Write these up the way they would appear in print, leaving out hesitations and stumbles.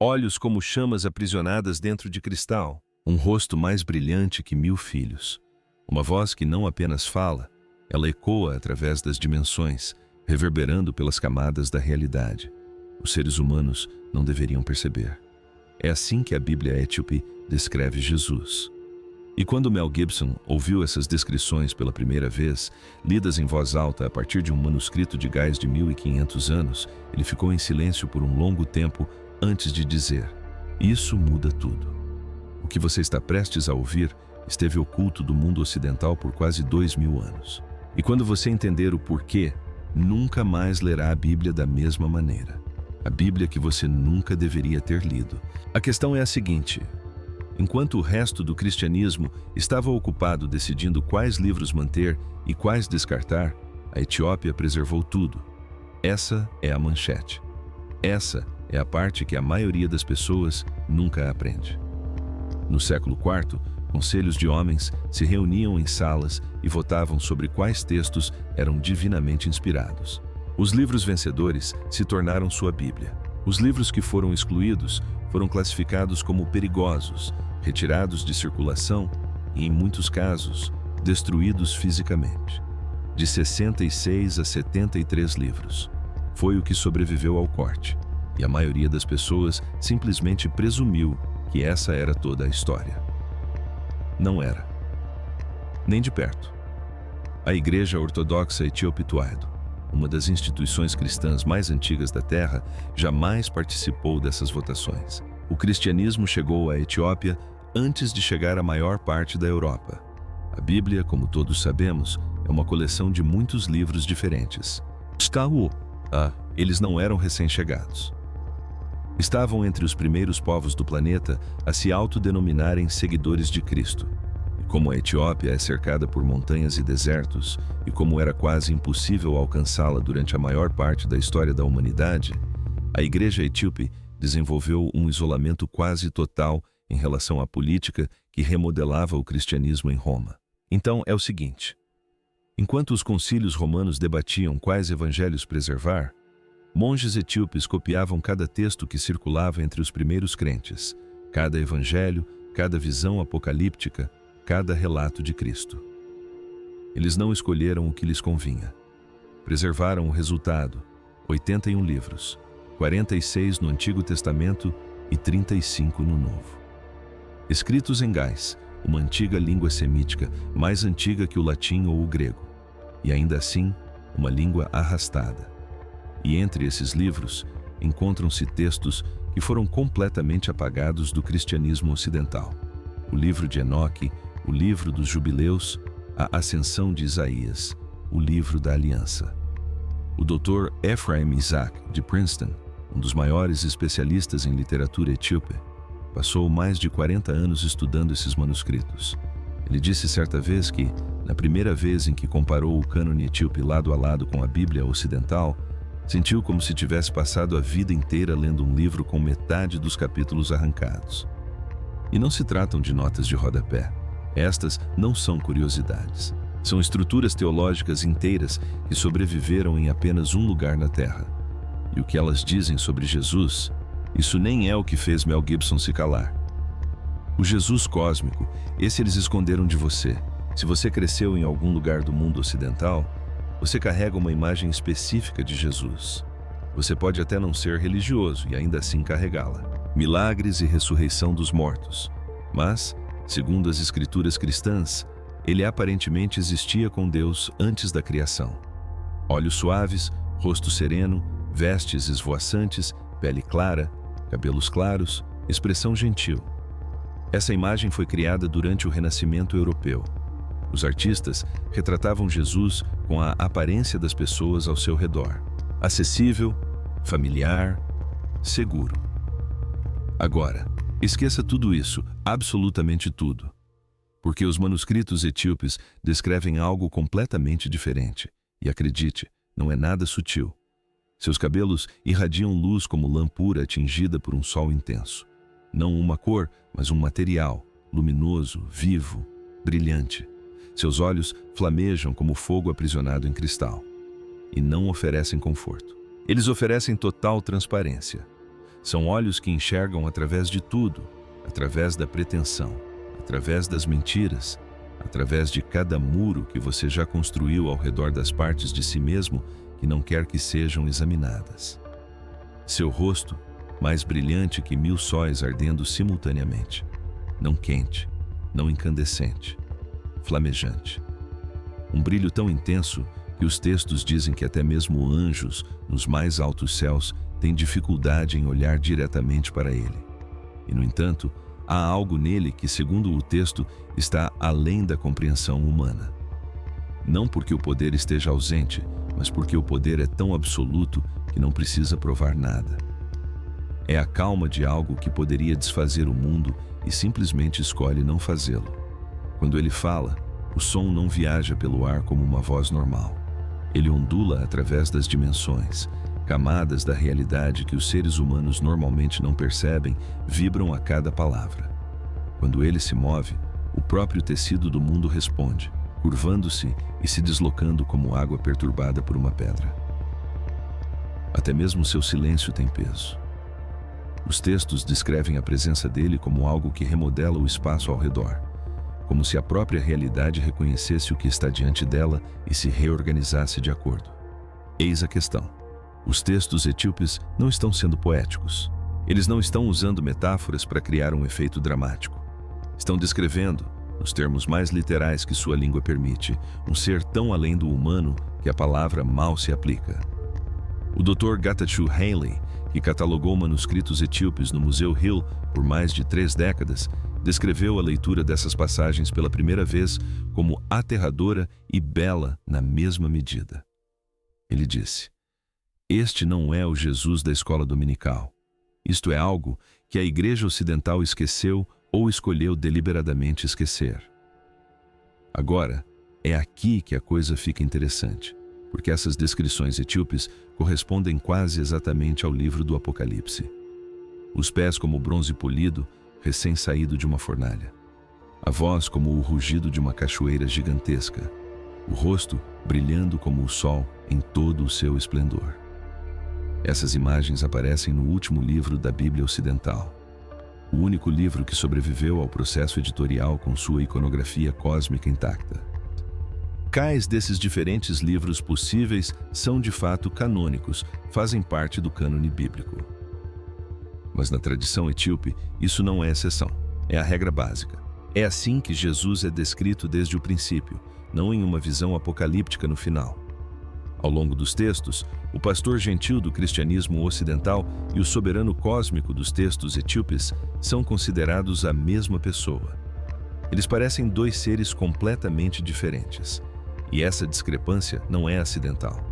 olhos como chamas aprisionadas dentro de cristal, um rosto mais brilhante que 1000 filhos. Uma voz que não apenas fala, ela ecoa através das dimensões, reverberando pelas camadas da realidade. Os seres humanos não deveriam perceber. É assim que a Bíblia Etíope descreve Jesus. E quando Mel Gibson ouviu essas descrições pela primeira vez, lidas em voz alta a partir de um manuscrito de gás de 1500 anos, ele ficou em silêncio por um longo tempo antes de dizer: "Isso muda tudo. O que você está prestes a ouvir esteve oculto do mundo ocidental por quase 2000 anos. E quando você entender o porquê, nunca mais lerá a Bíblia da mesma maneira. A Bíblia que você nunca deveria ter lido." A questão é a seguinte: enquanto o resto do cristianismo estava ocupado decidindo quais livros manter e quais descartar, a Etiópia preservou tudo. Essa é a manchete. Essa é a parte que a maioria das pessoas nunca aprende. No século IV, conselhos de homens se reuniam em salas e votavam sobre quais textos eram divinamente inspirados. Os livros vencedores se tornaram sua Bíblia. Os livros que foram excluídos foram classificados como perigosos, retirados de circulação e, em muitos casos, destruídos fisicamente. De 66 a 73 livros. Foi o que sobreviveu ao corte, e a maioria das pessoas simplesmente presumiu que essa era toda a história. Não era. Nem de perto. A Igreja Ortodoxa Etíope Tuado, uma das instituições cristãs mais antigas da Terra, jamais participou dessas votações. O cristianismo chegou à Etiópia antes de chegar à maior parte da Europa. A Bíblia, como todos sabemos, é uma coleção de muitos livros diferentes. Eles não eram recém-chegados. Estavam entre os primeiros povos do planeta a se autodenominarem seguidores de Cristo. E como a Etiópia é cercada por montanhas e desertos, e como era quase impossível alcançá-la durante a maior parte da história da humanidade, a Igreja Etíope desenvolveu um isolamento quase total em relação à política que remodelava o cristianismo em Roma. Então é o seguinte: enquanto os concílios romanos debatiam quais evangelhos preservar, monges etíopes copiavam cada texto que circulava entre os primeiros crentes, cada evangelho, cada visão apocalíptica, cada relato de Cristo. Eles não escolheram o que lhes convinha. Preservaram o resultado: 81 livros, 46 no Antigo Testamento e 35 no Novo. Escritos em gás, uma antiga língua semítica, mais antiga que o latim ou o grego, e ainda assim, uma língua arrastada. E entre esses livros, encontram-se textos que foram completamente apagados do cristianismo ocidental. O livro de Enoque, o livro dos Jubileus, a Ascensão de Isaías, o livro da Aliança. O Dr. Ephraim Isaac, de Princeton, um dos maiores especialistas em literatura etíope, passou mais de 40 anos estudando esses manuscritos. Ele disse certa vez que, na primeira vez em que comparou o cânone etíope lado a lado com a Bíblia ocidental, sentiu como se tivesse passado a vida inteira lendo um livro com metade dos capítulos arrancados. E não se tratam de notas de rodapé. Estas não são curiosidades. São estruturas teológicas inteiras que sobreviveram em apenas um lugar na Terra. E o que elas dizem sobre Jesus, isso nem é o que fez Mel Gibson se calar. O Jesus cósmico, esse eles esconderam de você. Se você cresceu em algum lugar do mundo ocidental, você carrega uma imagem específica de Jesus. Você pode até não ser religioso e ainda assim carregá-la. Milagres e ressurreição dos mortos. Mas, segundo as escrituras cristãs, ele aparentemente existia com Deus antes da criação. Olhos suaves, rosto sereno, vestes esvoaçantes, pele clara, cabelos claros, expressão gentil. Essa imagem foi criada durante o Renascimento europeu. Os artistas retratavam Jesus com a aparência das pessoas ao seu redor. Acessível, familiar, seguro. Agora, esqueça tudo isso, absolutamente tudo. Porque os manuscritos etíopes descrevem algo completamente diferente. E acredite, não é nada sutil. Seus cabelos irradiam luz como lã pura atingida por um sol intenso. Não uma cor, mas um material, luminoso, vivo, brilhante. Seus olhos flamejam como fogo aprisionado em cristal. E não oferecem conforto. Eles oferecem total transparência. São olhos que enxergam através de tudo, através da pretensão, através das mentiras, através de cada muro que você já construiu ao redor das partes de si mesmo que não quer que sejam examinadas. Seu rosto, mais brilhante que 1000 sóis ardendo simultaneamente, não quente, não incandescente, flamejante. Um brilho tão intenso que os textos dizem que até mesmo anjos, nos mais altos céus, têm dificuldade em olhar diretamente para ele. E, no entanto, há algo nele que, segundo o texto, está além da compreensão humana. Não porque o poder esteja ausente, mas porque o poder é tão absoluto que não precisa provar nada. É a calma de algo que poderia desfazer o mundo e simplesmente escolhe não fazê-lo. Quando ele fala, o som não viaja pelo ar como uma voz normal. Ele ondula através das dimensões. Camadas da realidade que os seres humanos normalmente não percebem vibram a cada palavra. Quando ele se move, o próprio tecido do mundo responde, curvando-se e se deslocando como água perturbada por uma pedra. Até mesmo seu silêncio tem peso. Os textos descrevem a presença dele como algo que remodela o espaço ao redor, como se a própria realidade reconhecesse o que está diante dela e se reorganizasse de acordo. Eis a questão. Os textos etíopes não estão sendo poéticos. Eles não estão usando metáforas para criar um efeito dramático. Estão descrevendo, nos termos mais literais que sua língua permite, um ser tão além do humano que a palavra mal se aplica. O Dr. Getachew Hanley, que catalogou manuscritos etíopes no Museu Hill por mais de 3 décadas, descreveu a leitura dessas passagens pela primeira vez como aterradora e bela na mesma medida. Ele disse: "Este não é o Jesus da escola dominical. Isto é algo que a Igreja Ocidental esqueceu ou escolheu deliberadamente esquecer." Agora, é aqui que a coisa fica interessante, porque essas descrições etíopes correspondem quase exatamente ao livro do Apocalipse. Os pés como bronze polido, recém-saído de uma fornalha. A voz como o rugido de uma cachoeira gigantesca. O rosto brilhando como o sol em todo o seu esplendor. Essas imagens aparecem no último livro da Bíblia Ocidental, o único livro que sobreviveu ao processo editorial com sua iconografia cósmica intacta. Quais desses diferentes livros possíveis são de fato canônicos, fazem parte do cânone bíblico. Mas na tradição etíope, isso não é exceção, é a regra básica. É assim que Jesus é descrito desde o princípio, não em uma visão apocalíptica no final. Ao longo dos textos, o pastor gentil do cristianismo ocidental e o soberano cósmico dos textos etíopes são considerados a mesma pessoa. Eles parecem 2 seres completamente diferentes. E essa discrepância não é acidental.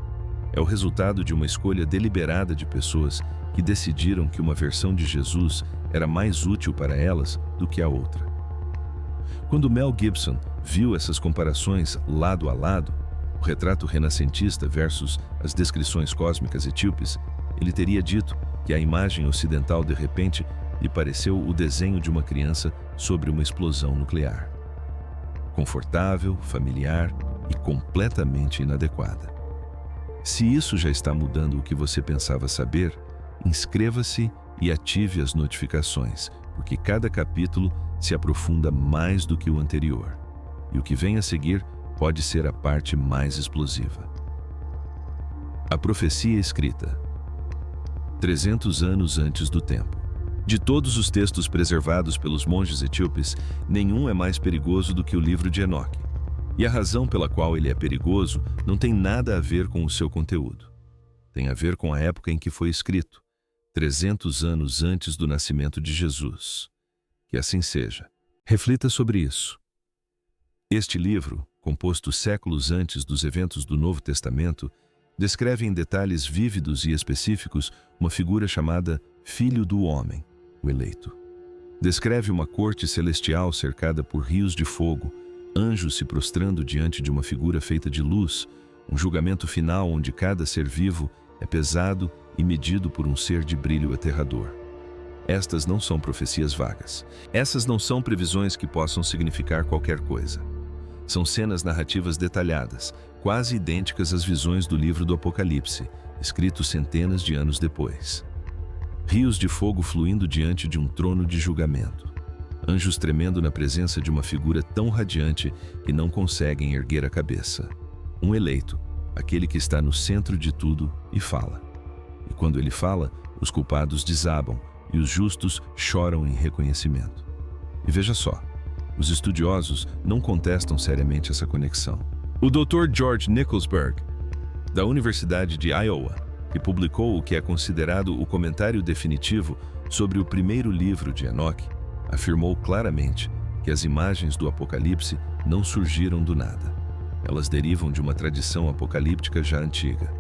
É o resultado de uma escolha deliberada de pessoas que decidiram que uma versão de Jesus era mais útil para elas do que a outra. Quando Mel Gibson viu essas comparações lado a lado, o retrato renascentista versus as descrições cósmicas etíopes, ele teria dito que a imagem ocidental de repente lhe pareceu o desenho de uma criança sobre uma explosão nuclear. Confortável, familiar e completamente inadequada. Se isso já está mudando o que você pensava saber, inscreva-se e ative as notificações, porque cada capítulo se aprofunda mais do que o anterior, e o que vem a seguir pode ser a parte mais explosiva. A profecia escrita 300 anos antes do tempo. De todos os textos preservados pelos monges etíopes, nenhum é mais perigoso do que o livro de Enoque. E a razão pela qual ele é perigoso não tem nada a ver com o seu conteúdo. Tem a ver com a época em que foi escrito, 300 anos antes do nascimento de Jesus. Que assim seja. Reflita sobre isso. Este livro, composto séculos antes dos eventos do Novo Testamento, descreve em detalhes vívidos e específicos uma figura chamada Filho do Homem, o eleito. Descreve uma corte celestial cercada por rios de fogo, anjos se prostrando diante de uma figura feita de luz, um julgamento final onde cada ser vivo é pesado e medido por um ser de brilho aterrador. Estas não são profecias vagas. Essas não são previsões que possam significar qualquer coisa. São cenas narrativas detalhadas, quase idênticas às visões do livro do Apocalipse, escrito centenas de anos depois. rios de fogo fluindo diante de um trono de julgamento, anjos tremendo na presença de uma figura tão radiante que não conseguem erguer a cabeça. Um eleito, aquele que está no centro de tudo, e fala. E quando ele fala, os culpados desabam e os justos choram em reconhecimento. E veja só, os estudiosos não contestam seriamente essa conexão. O Dr. George Nicholsberg, da Universidade de Iowa, que publicou o que é considerado o comentário definitivo sobre o primeiro livro de Enoque, afirmou claramente que as imagens do Apocalipse não surgiram do nada. Elas derivam de uma tradição apocalíptica já antiga.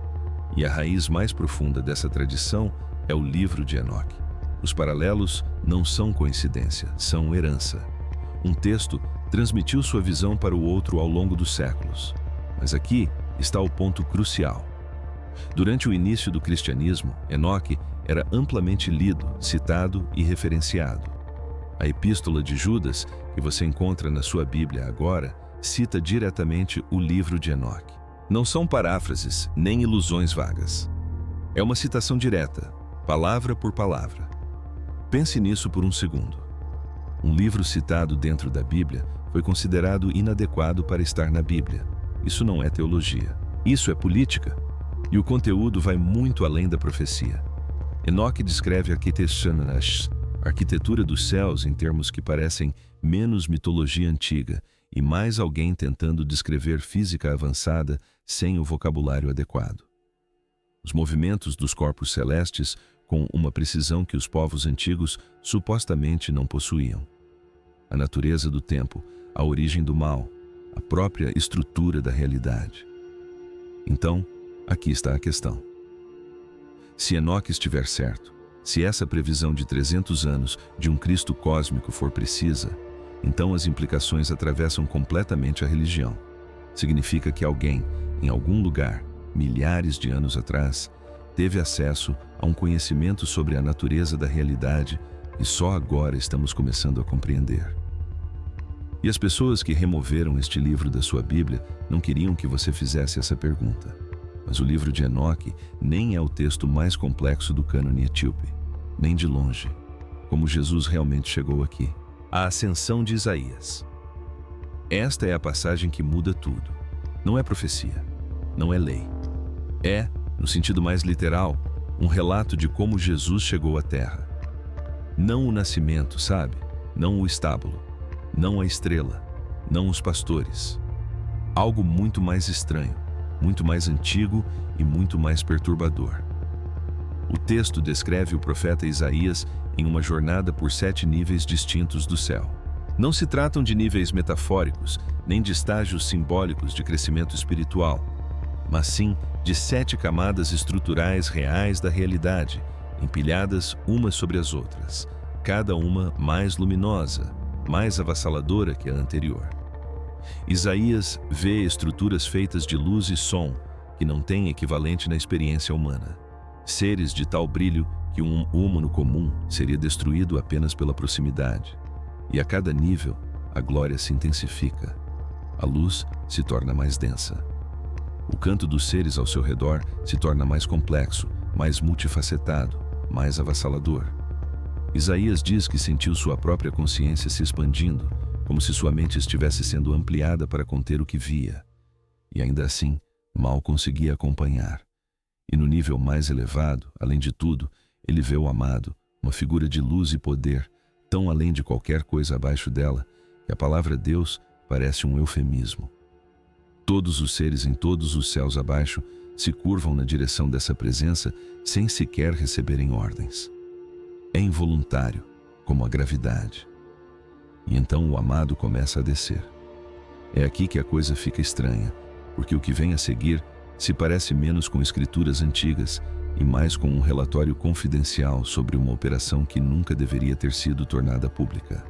E a raiz mais profunda dessa tradição é o livro de Enoque. Os paralelos não são coincidência, são herança. Um texto transmitiu sua visão para o outro ao longo dos séculos. Mas aqui está o ponto crucial. Durante o início do cristianismo, Enoque era amplamente lido, citado e referenciado. A Epístola de Judas, que você encontra na sua Bíblia agora, cita diretamente o livro de Enoque. Não são paráfrases nem ilusões vagas. É uma citação direta, palavra por palavra. Pense nisso por um segundo. Um livro citado dentro da Bíblia foi considerado inadequado para estar na Bíblia. Isso não é teologia. Isso é política. E o conteúdo vai muito além da profecia. Enoque descreve a arquitetura dos céus em termos que parecem menos mitologia antiga e mais alguém tentando descrever física avançada sem o vocabulário adequado. Os movimentos dos corpos celestes com uma precisão que os povos antigos supostamente não possuíam. A natureza do tempo, a origem do mal, a própria estrutura da realidade. Então, aqui está a questão. Se Enoque estiver certo, se essa previsão de 300 anos de um Cristo cósmico for precisa, então as implicações atravessam completamente a religião. Significa que alguém, em algum lugar, milhares de anos atrás, teve acesso a um conhecimento sobre a natureza da realidade e só agora estamos começando a compreender. E as pessoas que removeram este livro da sua Bíblia não queriam que você fizesse essa pergunta. Mas o livro de Enoque nem é o texto mais complexo do cânone etíope, nem de longe, como Jesus realmente chegou aqui. A ascensão de Isaías. Esta é a passagem que muda tudo. Não é profecia, não é lei. É, no sentido mais literal, um relato de como Jesus chegou à Terra. Não o nascimento, sabe? Não o estábulo, não a estrela, não os pastores. Algo muito mais estranho, muito mais antigo e muito mais perturbador. O texto descreve o profeta Isaías em uma jornada por 7 níveis distintos do céu. Não se tratam de níveis metafóricos, nem de estágios simbólicos de crescimento espiritual, mas sim de 7 camadas estruturais reais da realidade, empilhadas umas sobre as outras, cada uma mais luminosa, mais avassaladora que a anterior. Isaías vê estruturas feitas de luz e som, que não têm equivalente na experiência humana. Seres de tal brilho que um humano comum seria destruído apenas pela proximidade. E a cada nível, a glória se intensifica. A luz se torna mais densa. O canto dos seres ao seu redor se torna mais complexo, mais multifacetado, mais avassalador. Isaías diz que sentiu sua própria consciência se expandindo, como se sua mente estivesse sendo ampliada para conter o que via. E ainda assim, mal conseguia acompanhar. E no nível mais elevado, além de tudo, ele vê o amado, uma figura de luz e poder, tão além de qualquer coisa abaixo dela, que a palavra Deus parece um eufemismo. Todos os seres em todos os céus abaixo se curvam na direção dessa presença sem sequer receberem ordens. É involuntário, como a gravidade. E então o amado começa a descer. É aqui que a coisa fica estranha, porque o que vem a seguir se parece menos com escrituras antigas e mais com um relatório confidencial sobre uma operação que nunca deveria ter sido tornada pública.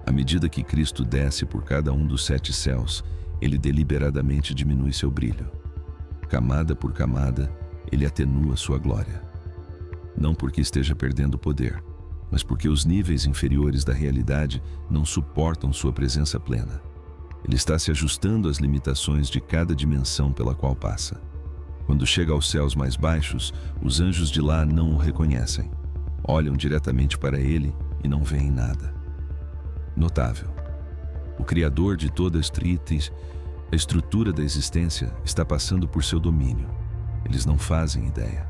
À medida que Cristo desce por cada um dos 7 céus, ele deliberadamente diminui seu brilho. Camada por camada, ele atenua sua glória. Não porque esteja perdendo poder, mas porque os níveis inferiores da realidade não suportam sua presença plena. Ele está se ajustando às limitações de cada dimensão pela qual passa. Quando chega aos céus mais baixos, os anjos de lá não o reconhecem. olham diretamente para ele e não veem nada. Notável. O Criador de toda a estrutura da existência está passando por seu domínio. Eles não fazem ideia.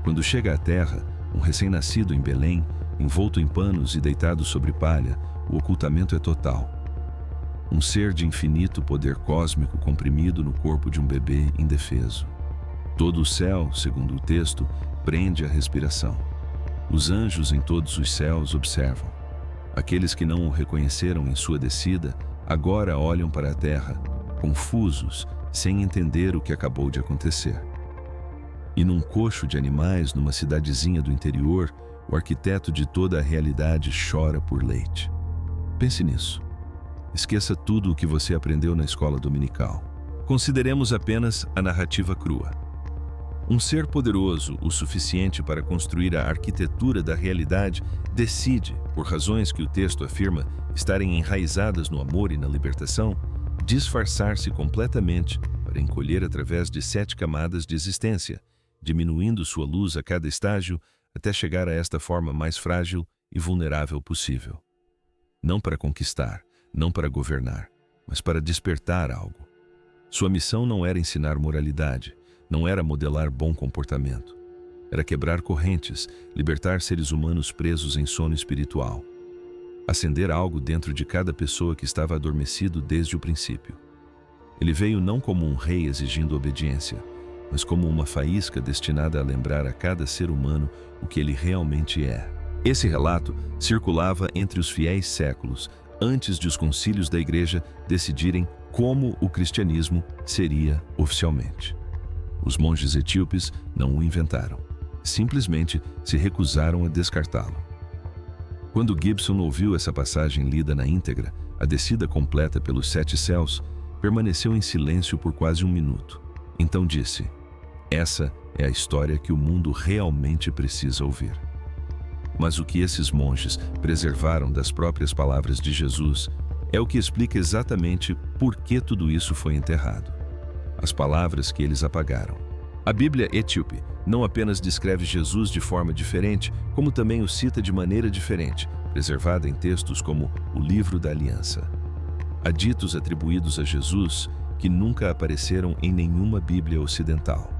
Quando chega à Terra, um recém-nascido em Belém, envolto em panos e deitado sobre palha, o ocultamento é total. Um ser de infinito poder cósmico comprimido no corpo de um bebê indefeso. Todo o céu, segundo o texto, prende a respiração. Os anjos em todos os céus observam. Aqueles que não o reconheceram em sua descida, agora olham para a terra, confusos, sem entender o que acabou de acontecer. E num coxo de animais, numa cidadezinha do interior, o arquiteto de toda a realidade chora por leite. Pense nisso. Esqueça tudo o que você aprendeu na escola dominical. Consideremos apenas a narrativa crua. Um ser poderoso o suficiente para construir a arquitetura da realidade decide, por razões que o texto afirma estarem enraizadas no amor e na libertação, disfarçar-se completamente para encolher através de 7 camadas de existência, diminuindo sua luz a cada estágio até chegar a esta forma mais frágil e vulnerável possível. Não para conquistar, não para governar, mas para despertar algo. Sua missão não era ensinar moralidade, não era modelar bom comportamento. Era quebrar correntes, libertar seres humanos presos em sono espiritual. Acender algo dentro de cada pessoa que estava adormecido desde o princípio. Ele veio não como um rei exigindo obediência, mas como uma faísca destinada a lembrar a cada ser humano o que ele realmente é. Esse relato circulava entre os fiéis séculos, antes de os concílios da Igreja decidirem como o cristianismo seria oficialmente. Os monges etíopes não o inventaram. Simplesmente se recusaram a descartá-lo. Quando Gibson ouviu essa passagem lida na íntegra, a descida completa pelos 7 céus, permaneceu em silêncio por quase 1 minuto. Então disse: "Essa é a história que o mundo realmente precisa ouvir." Mas o que esses monges preservaram das próprias palavras de Jesus é o que explica exatamente por que tudo isso foi enterrado. As palavras que eles apagaram. A Bíblia etíope não apenas descreve Jesus de forma diferente, como também o cita de maneira diferente, preservada em textos como o Livro da Aliança. Há ditos atribuídos a Jesus que nunca apareceram em nenhuma Bíblia ocidental.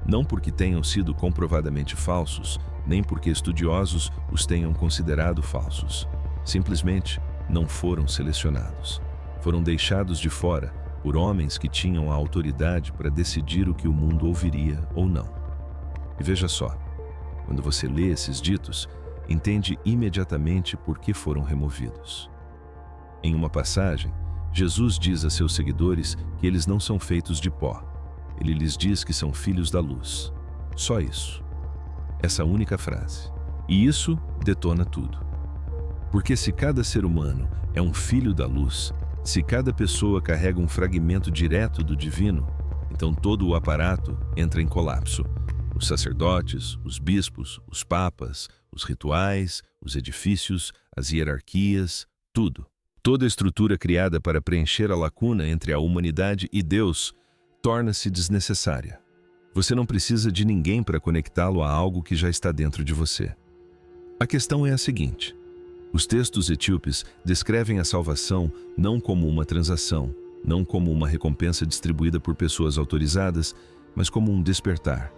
Não porque tenham sido comprovadamente falsos, nem porque estudiosos os tenham considerado falsos. Simplesmente não foram selecionados. Foram deixados de fora por homens que tinham a autoridade para decidir o que o mundo ouviria ou não. E veja só, quando você lê esses ditos, entende imediatamente por que foram removidos. Em uma passagem, Jesus diz a seus seguidores que eles não são feitos de pó. Ele lhes diz que são filhos da luz. Só isso. Essa única frase. E isso detona tudo. Porque se cada ser humano é um filho da luz, se cada pessoa carrega um fragmento direto do divino, então todo o aparato entra em colapso. Os sacerdotes, os bispos, os papas, os rituais, os edifícios, as hierarquias, tudo. Toda a estrutura criada para preencher a lacuna entre a humanidade e Deus torna-se desnecessária. Você não precisa de ninguém para conectá-lo a algo que já está dentro de você. A questão é a seguinte: os textos etíopes descrevem a salvação não como uma transação, não como uma recompensa distribuída por pessoas autorizadas, mas como um despertar.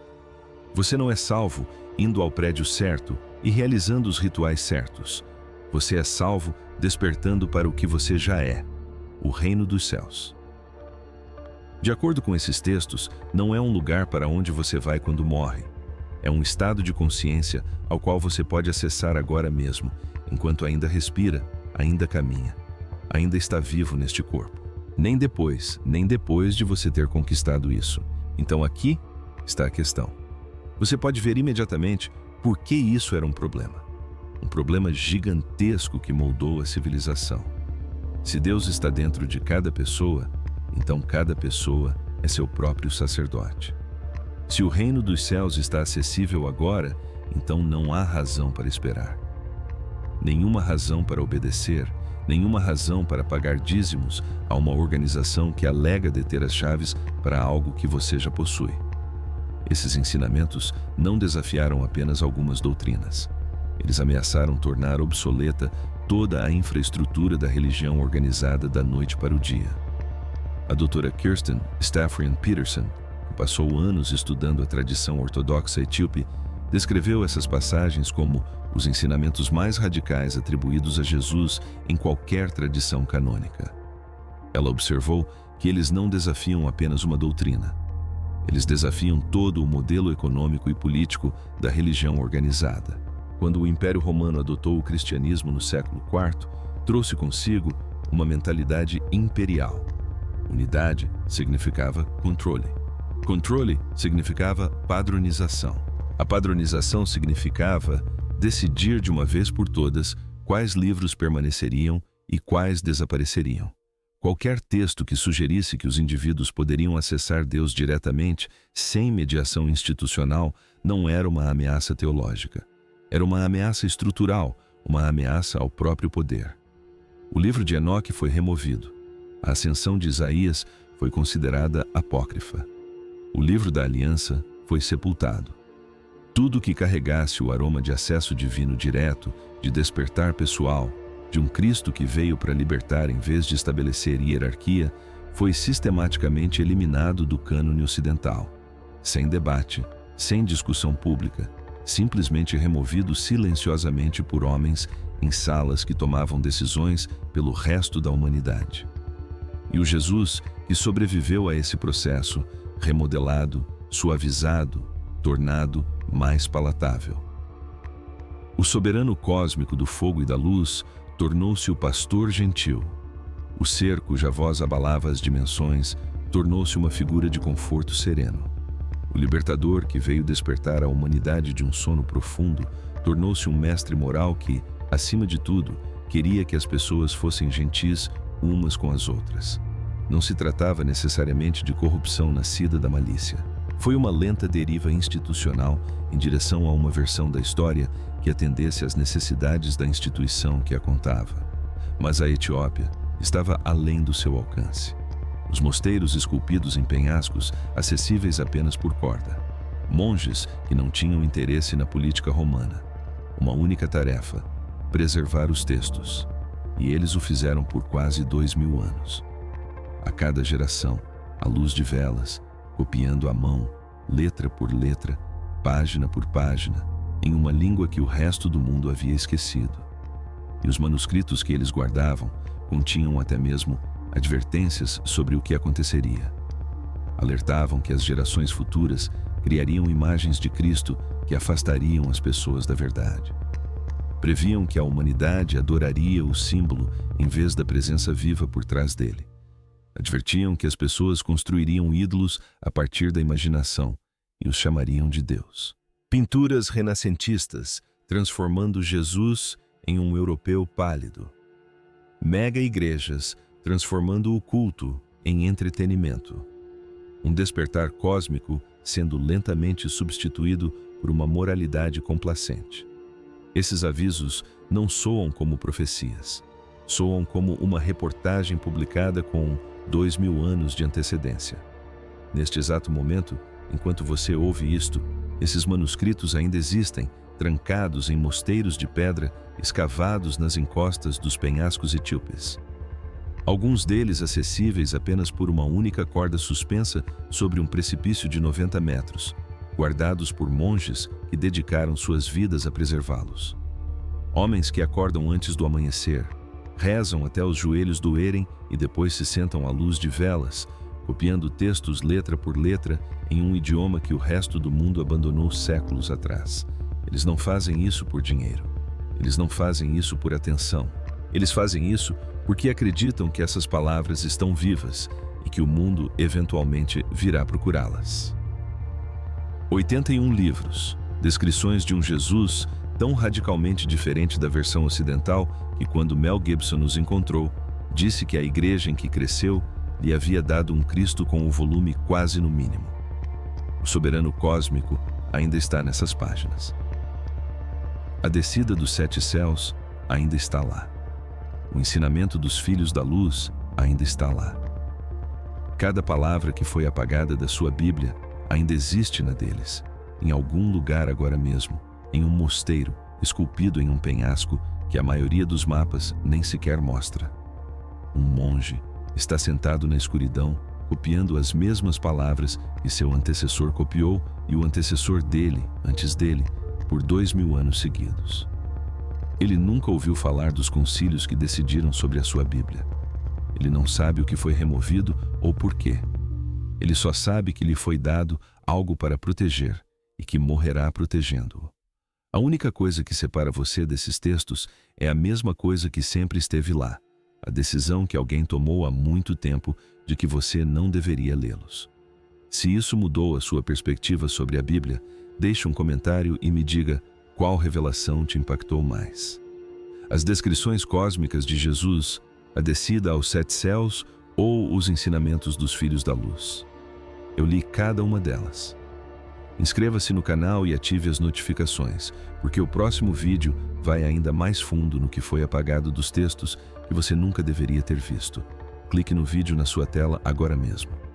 Você não é salvo indo ao prédio certo e realizando os rituais certos. Você é salvo despertando para o que você já é, o reino dos céus. De acordo com esses textos, não é um lugar para onde você vai quando morre. É um estado de consciência ao qual você pode acessar agora mesmo, enquanto ainda respira, ainda caminha, ainda está vivo neste corpo. Nem depois de você ter conquistado isso. Então aqui está a questão. Você pode ver imediatamente por que isso era um problema. Um problema gigantesco que moldou a civilização. Se Deus está dentro de cada pessoa, então cada pessoa é seu próprio sacerdote. Se o reino dos céus está acessível agora, então não há razão para esperar. Nenhuma razão para obedecer, nenhuma razão para pagar dízimos a uma organização que alega deter as chaves para algo que você já possui. Esses ensinamentos não desafiaram apenas algumas doutrinas. Eles ameaçaram tornar obsoleta toda a infraestrutura da religião organizada da noite para o dia. A doutora Kirsten Stafford Peterson, que passou anos estudando a tradição ortodoxa etíope, descreveu essas passagens como os ensinamentos mais radicais atribuídos a Jesus em qualquer tradição canônica. Ela observou que eles não desafiam apenas uma doutrina. Eles desafiam todo o modelo econômico e político da religião organizada. Quando o Império Romano adotou o cristianismo no século IV, trouxe consigo uma mentalidade imperial. Unidade significava controle. Controle significava padronização. A padronização significava decidir de uma vez por todas quais livros permaneceriam e quais desapareceriam. Qualquer texto que sugerisse que os indivíduos poderiam acessar Deus diretamente, sem mediação institucional, não era uma ameaça teológica. Era uma ameaça estrutural, uma ameaça ao próprio poder. O livro de Enoque foi removido. A ascensão de Isaías foi considerada apócrifa. O livro da aliança foi sepultado. Tudo que carregasse o aroma de acesso divino direto, de despertar pessoal, de um Cristo que veio para libertar em vez de estabelecer hierarquia, foi sistematicamente eliminado do cânone ocidental. Sem debate, sem discussão pública, simplesmente removido silenciosamente por homens em salas que tomavam decisões pelo resto da humanidade. E o Jesus que sobreviveu a esse processo, remodelado, suavizado, tornado mais palatável. O soberano cósmico do fogo e da luz tornou-se o pastor gentil. O ser cuja voz abalava as dimensões tornou-se uma figura de conforto sereno. O libertador que veio despertar a humanidade de um sono profundo tornou-se um mestre moral que, acima de tudo, queria que as pessoas fossem gentis umas com as outras. Não se tratava necessariamente de corrupção nascida da malícia. Foi uma lenta deriva institucional em direção a uma versão da história que atendesse às necessidades da instituição que a contava. Mas a Etiópia estava além do seu alcance. Os mosteiros esculpidos em penhascos, acessíveis apenas por corda. Monges que não tinham interesse na política romana. Uma única tarefa: preservar os textos. E eles o fizeram por quase 2000 anos. A cada geração, à luz de velas, copiando à mão, letra por letra, página por página, em uma língua que o resto do mundo havia esquecido. E os manuscritos que eles guardavam continham até mesmo advertências sobre o que aconteceria. Alertavam que as gerações futuras criariam imagens de Cristo que afastariam as pessoas da verdade. Previam que a humanidade adoraria o símbolo em vez da presença viva por trás dele. Advertiam que as pessoas construiriam ídolos a partir da imaginação e os chamariam de Deus. Pinturas renascentistas transformando Jesus em um europeu pálido. Mega igrejas transformando o culto em entretenimento. Um despertar cósmico sendo lentamente substituído por uma moralidade complacente. Esses avisos não soam como profecias. Soam como uma reportagem publicada com 2000 anos de antecedência. Neste exato momento, enquanto você ouve isto, esses manuscritos ainda existem, trancados em mosteiros de pedra, escavados nas encostas dos penhascos etíopes. Alguns deles acessíveis apenas por uma única corda suspensa sobre um precipício de 90 metros, guardados por monges que dedicaram suas vidas a preservá-los. Homens que acordam antes do amanhecer, rezam até os joelhos doerem e depois se sentam à luz de velas, copiando textos letra por letra em um idioma que o resto do mundo abandonou séculos atrás. Eles não fazem isso por dinheiro. Eles não fazem isso por atenção. Eles fazem isso porque acreditam que essas palavras estão vivas e que o mundo eventualmente virá procurá-las. 81 livros, descrições de um Jesus tão radicalmente diferente da versão ocidental que, quando Mel Gibson nos encontrou, disse que a igreja em que cresceu lhe havia dado um Cristo com o volume quase no mínimo. O soberano cósmico ainda está nessas páginas. A descida dos 7 céus ainda está lá. O ensinamento dos filhos da luz ainda está lá. Cada palavra que foi apagada da sua Bíblia ainda existe na deles, em algum lugar agora mesmo, em um mosteiro, esculpido em um penhasco que a maioria dos mapas nem sequer mostra. Um monge está sentado na escuridão, copiando as mesmas palavras que seu antecessor copiou e o antecessor dele, antes dele, por 2000 anos seguidos. Ele nunca ouviu falar dos concílios que decidiram sobre a sua Bíblia. Ele não sabe o que foi removido ou por quê. Ele só sabe que lhe foi dado algo para proteger e que morrerá protegendo-o. A única coisa que separa você desses textos é a mesma coisa que sempre esteve lá, a decisão que alguém tomou há muito tempo de que você não deveria lê-los. Se isso mudou a sua perspectiva sobre a Bíblia, deixe um comentário e me diga qual revelação te impactou mais. As descrições cósmicas de Jesus, a descida aos 7 céus ou os ensinamentos dos filhos da luz. Eu li cada uma delas. Inscreva-se no canal e ative as notificações, porque o próximo vídeo vai ainda mais fundo no que foi apagado dos textos que você nunca deveria ter visto. Clique no vídeo na sua tela agora mesmo.